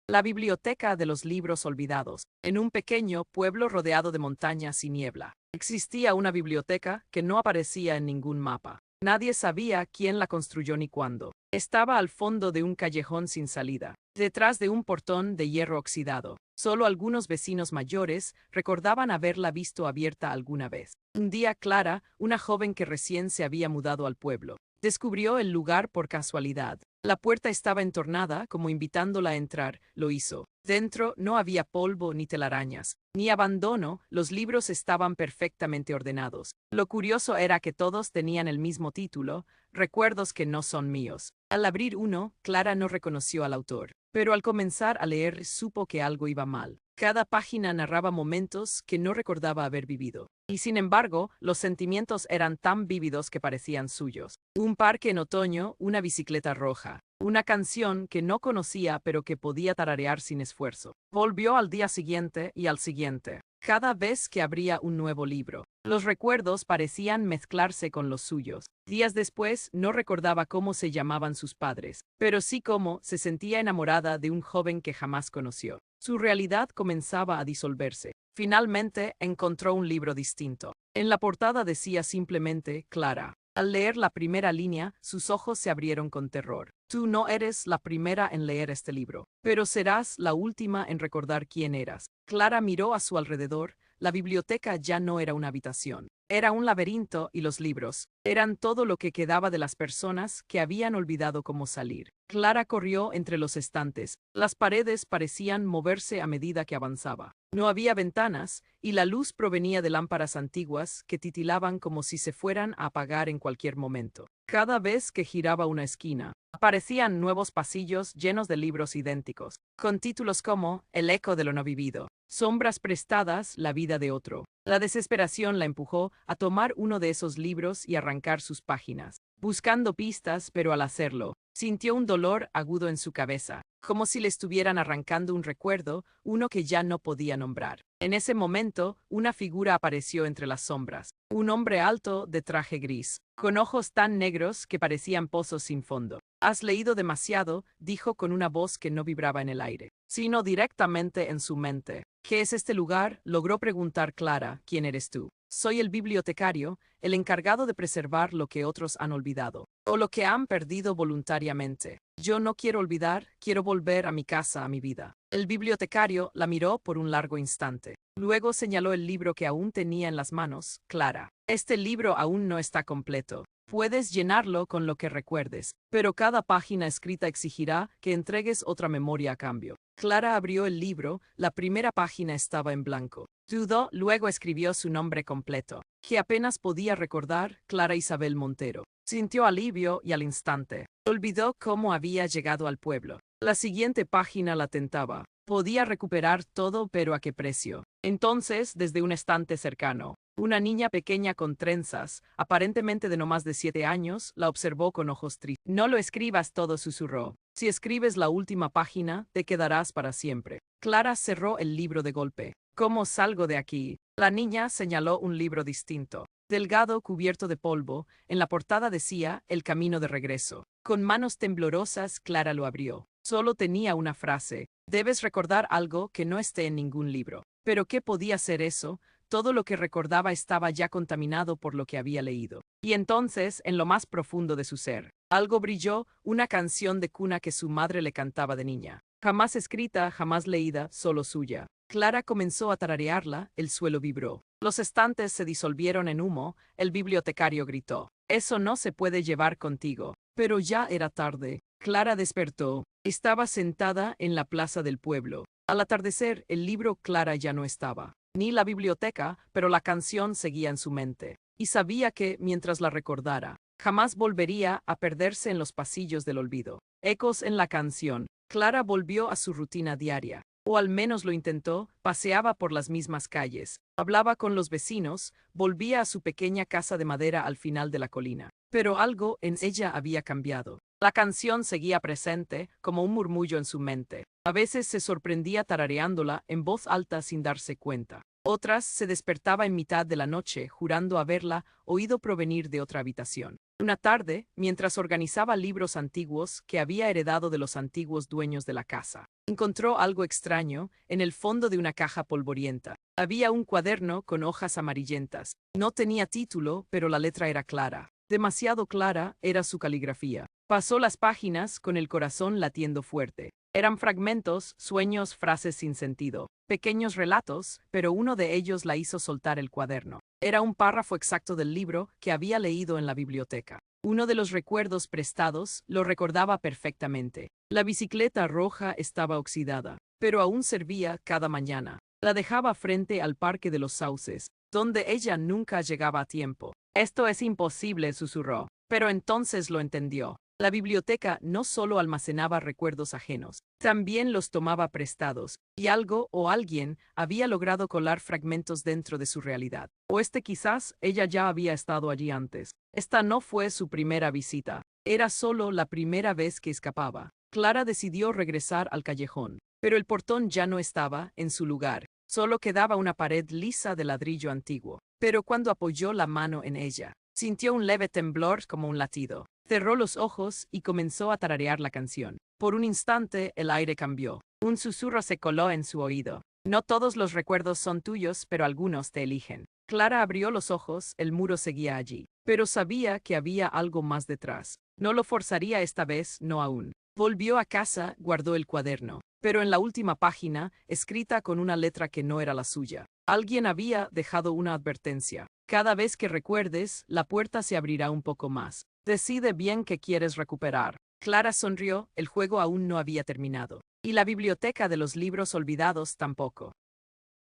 La biblioteca de los libros olvidados. En un pequeño pueblo rodeado de montañas y niebla, existía una biblioteca que no aparecía en ningún mapa. Nadie sabía quién la construyó ni cuándo. Estaba al fondo de un callejón sin salida, detrás de un portón de hierro oxidado. Solo algunos vecinos mayores recordaban haberla visto abierta alguna vez. Un día Clara, una joven que recién se había mudado al pueblo, descubrió el lugar por casualidad. La puerta estaba entornada, como invitándola a entrar. Lo hizo. Dentro no había polvo ni telarañas, ni abandono, los libros estaban perfectamente ordenados. Lo curioso era que todos tenían el mismo título, Recuerdos que no son míos. Al abrir uno, Clara no reconoció al autor, pero al comenzar a leer supo que algo iba mal. Cada página narraba momentos que no recordaba haber vivido. Y sin embargo, los sentimientos eran tan vívidos que parecían suyos. Un parque en otoño, una bicicleta roja, una canción que no conocía pero que podía tararear sin esfuerzo. Volvió al día siguiente y al siguiente, cada vez que abría un nuevo libro. Los recuerdos parecían mezclarse con los suyos. Días después no recordaba cómo se llamaban sus padres, pero sí cómo se sentía enamorada de un joven que jamás conoció. Su realidad comenzaba a disolverse. Finalmente encontró un libro distinto. En la portada decía simplemente Clara. Al leer la primera línea, sus ojos se abrieron con terror. Tú no eres la primera en leer este libro, pero serás la última en recordar quién eras. Clara miró a su alrededor. La biblioteca ya no era una habitación. Era un laberinto y los libros eran todo lo que quedaba de las personas que habían olvidado cómo salir. Clara corrió entre los estantes. Las paredes parecían moverse a medida que avanzaba. No había ventanas, y la luz provenía de lámparas antiguas que titilaban como si se fueran a apagar en cualquier momento. Cada vez que giraba una esquina, aparecían nuevos pasillos llenos de libros idénticos, con títulos como El eco de lo no vivido, Sombras prestadas, la vida de otro. La desesperación la empujó a tomar uno de esos libros y arrancar sus páginas, buscando pistas, pero al hacerlo, sintió un dolor agudo en su cabeza, como si le estuvieran arrancando un recuerdo, uno que ya no podía nombrar. En ese momento, una figura apareció entre las sombras. Un hombre alto de traje gris, con ojos tan negros que parecían pozos sin fondo. Has leído demasiado, dijo con una voz que no vibraba en el aire, sino directamente en su mente. ¿Qué es este lugar? Logró preguntar Clara. ¿Quién eres tú? Soy el bibliotecario, el encargado de preservar lo que otros han olvidado, o lo que han perdido voluntariamente. Yo no quiero olvidar, quiero volver a mi casa, a mi vida. El bibliotecario la miró por un largo instante. Luego señaló el libro que aún tenía en las manos. Clara, este libro aún no está completo. Puedes llenarlo con lo que recuerdes, pero cada página escrita exigirá que entregues otra memoria a cambio. Clara abrió el libro, la primera página estaba en blanco. Dudó, luego escribió su nombre completo, que apenas podía recordar, Clara Isabel Montero. Sintió alivio y al instante olvidó cómo había llegado al pueblo. La siguiente página la tentaba. Podía recuperar todo, pero ¿a qué precio? Entonces, desde un estante cercano, una niña pequeña con trenzas, aparentemente de no más de 7 años, la observó con ojos tristes. No lo escribas todo, susurró. Si escribes la última página, te quedarás para siempre. Clara cerró el libro de golpe. ¿Cómo salgo de aquí? La niña señaló un libro distinto. Delgado, cubierto de polvo, en la portada decía El camino de regreso. Con manos temblorosas, Clara lo abrió. Solo tenía una frase. Debes recordar algo que no esté en ningún libro. ¿Pero qué podía ser eso? Todo lo que recordaba estaba ya contaminado por lo que había leído. Y entonces, en lo más profundo de su ser, algo brilló, una canción de cuna que su madre le cantaba de niña. Jamás escrita, jamás leída, solo suya. Clara comenzó a tararearla, el suelo vibró. Los estantes se disolvieron en humo, el bibliotecario gritó. Eso no se puede llevar contigo. Pero ya era tarde. Clara despertó. Estaba sentada en la plaza del pueblo. Al atardecer, el libro Clara ya no estaba, ni la biblioteca, pero la canción seguía en su mente. Y sabía que, mientras la recordara, jamás volvería a perderse en los pasillos del olvido. Ecos en la canción. Clara volvió a su rutina diaria. O al menos lo intentó, paseaba por las mismas calles, hablaba con los vecinos, volvía a su pequeña casa de madera al final de la colina. Pero algo en ella había cambiado. La canción seguía presente, como un murmullo en su mente. A veces se sorprendía tarareándola en voz alta sin darse cuenta. Otras se despertaba en mitad de la noche, jurando haberla oído provenir de otra habitación. Una tarde, mientras organizaba libros antiguos que había heredado de los antiguos dueños de la casa, encontró algo extraño en el fondo de una caja polvorienta. Había un cuaderno con hojas amarillentas. No tenía título, pero la letra era clara. Demasiado clara era su caligrafía. Pasó las páginas con el corazón latiendo fuerte. Eran fragmentos, sueños, frases sin sentido, pequeños relatos, pero uno de ellos la hizo soltar el cuaderno. Era un párrafo exacto del libro que había leído en la biblioteca. Uno de los recuerdos prestados lo recordaba perfectamente. La bicicleta roja estaba oxidada, pero aún servía cada mañana. La dejaba frente al Parque de los Sauces, donde ella nunca llegaba a tiempo. Esto es imposible, susurró, pero entonces lo entendió. La biblioteca no solo almacenaba recuerdos ajenos, también los tomaba prestados, y algo o alguien había logrado colar fragmentos dentro de su realidad. O quizás ella ya había estado allí antes. Esta no fue su primera visita, era solo la primera vez que escapaba. Clara decidió regresar al callejón, pero el portón ya no estaba en su lugar. Solo quedaba una pared lisa de ladrillo antiguo. Pero cuando apoyó la mano en ella, sintió un leve temblor como un latido. Cerró los ojos y comenzó a tararear la canción. Por un instante el aire cambió. Un susurro se coló en su oído. No todos los recuerdos son tuyos, pero algunos te eligen. Clara abrió los ojos, el muro seguía allí. Pero sabía que había algo más detrás. No lo forzaría esta vez, no aún. Volvió a casa, guardó el cuaderno. Pero en la última página, escrita con una letra que no era la suya, alguien había dejado una advertencia. Cada vez que recuerdes, la puerta se abrirá un poco más. Decide bien qué quieres recuperar. Clara sonrió, el juego aún no había terminado. Y la biblioteca de los libros olvidados tampoco.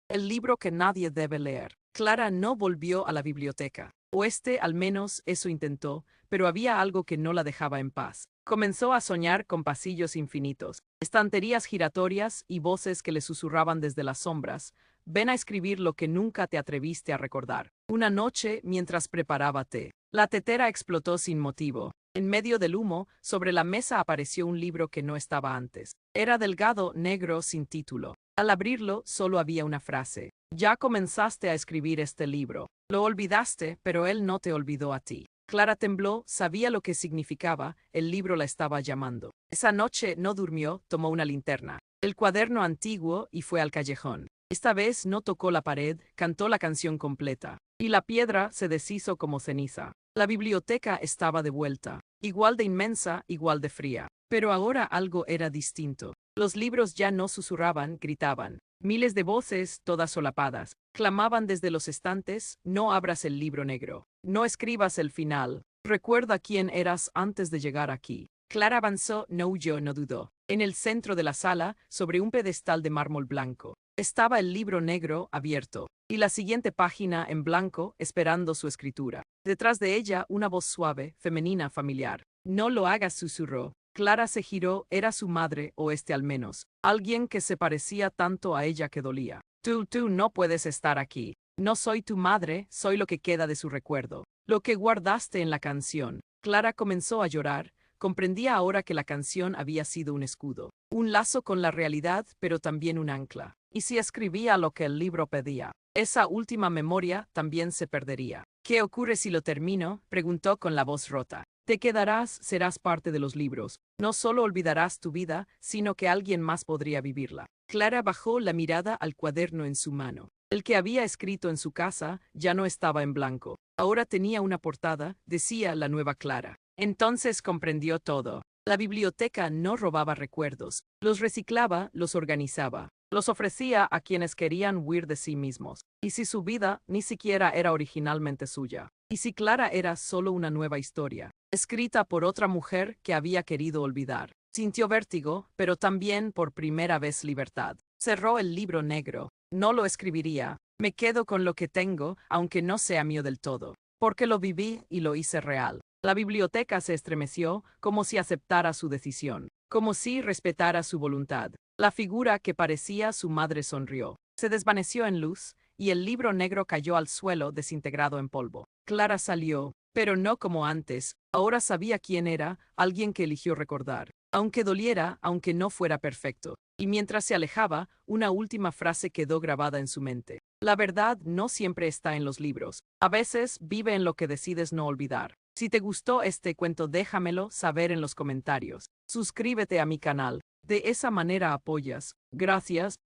El libro que nadie debe leer. Clara no volvió a la biblioteca. O al menos eso intentó, pero había algo que no la dejaba en paz. Comenzó a soñar con pasillos infinitos, estanterías giratorias y voces que le susurraban desde las sombras. Ven a escribir lo que nunca te atreviste a recordar. Una noche, mientras preparaba té, la tetera explotó sin motivo. En medio del humo, sobre la mesa apareció un libro que no estaba antes. Era delgado, negro, sin título. Al abrirlo, solo había una frase. Ya comenzaste a escribir este libro. Lo olvidaste, pero él no te olvidó a ti. Clara tembló, sabía lo que significaba, el libro la estaba llamando. Esa noche no durmió, tomó una linterna, el cuaderno antiguo y fue al callejón. Esta vez no tocó la pared, cantó la canción completa, y la piedra se deshizo como ceniza. La biblioteca estaba de vuelta, igual de inmensa, igual de fría. Pero ahora algo era distinto. Los libros ya no susurraban, gritaban. Miles de voces, todas solapadas, clamaban desde los estantes: no abras el libro negro, no escribas el final, recuerda quién eras antes de llegar aquí. Clara avanzó, no huyó, no dudó. En el centro de la sala, sobre un pedestal de mármol blanco, estaba el libro negro abierto, y la siguiente página en blanco, esperando su escritura. Detrás de ella, una voz suave, femenina, familiar. No lo hagas, susurró. Clara se giró, era su madre, o al menos, alguien que se parecía tanto a ella que dolía. Tú no puedes estar aquí. No soy tu madre, soy lo que queda de su recuerdo. Lo que guardaste en la canción. Clara comenzó a llorar, comprendía ahora que la canción había sido un escudo. Un lazo con la realidad, pero también un ancla. Y si escribía lo que el libro pedía, esa última memoria también se perdería. ¿Qué ocurre si lo termino?, preguntó con la voz rota. Te quedarás, serás parte de los libros. No solo olvidarás tu vida, sino que alguien más podría vivirla. Clara bajó la mirada al cuaderno en su mano. El que había escrito en su casa ya no estaba en blanco. Ahora tenía una portada, decía La Nueva Clara. Entonces comprendió todo. La biblioteca no robaba recuerdos, los reciclaba, los organizaba, los ofrecía a quienes querían huir de sí mismos. Y si su vida ni siquiera era originalmente suya. Y si Clara era solo una nueva historia, escrita por otra mujer que había querido olvidar. Sintió vértigo, pero también por primera vez libertad. Cerró el libro negro. No lo escribiría. Me quedo con lo que tengo, aunque no sea mío del todo. Porque lo viví y lo hice real. La biblioteca se estremeció, como si aceptara su decisión, como si respetara su voluntad. La figura que parecía su madre sonrió. Se desvaneció en luz, y el libro negro cayó al suelo desintegrado en polvo. Clara salió, pero no como antes. Ahora sabía quién era, alguien que eligió recordar. Aunque doliera, aunque no fuera perfecto. Y mientras se alejaba, una última frase quedó grabada en su mente. La verdad no siempre está en los libros. A veces vive en lo que decides no olvidar. Si te gustó este cuento, déjamelo saber en los comentarios. Suscríbete a mi canal. De esa manera apoyas. Gracias.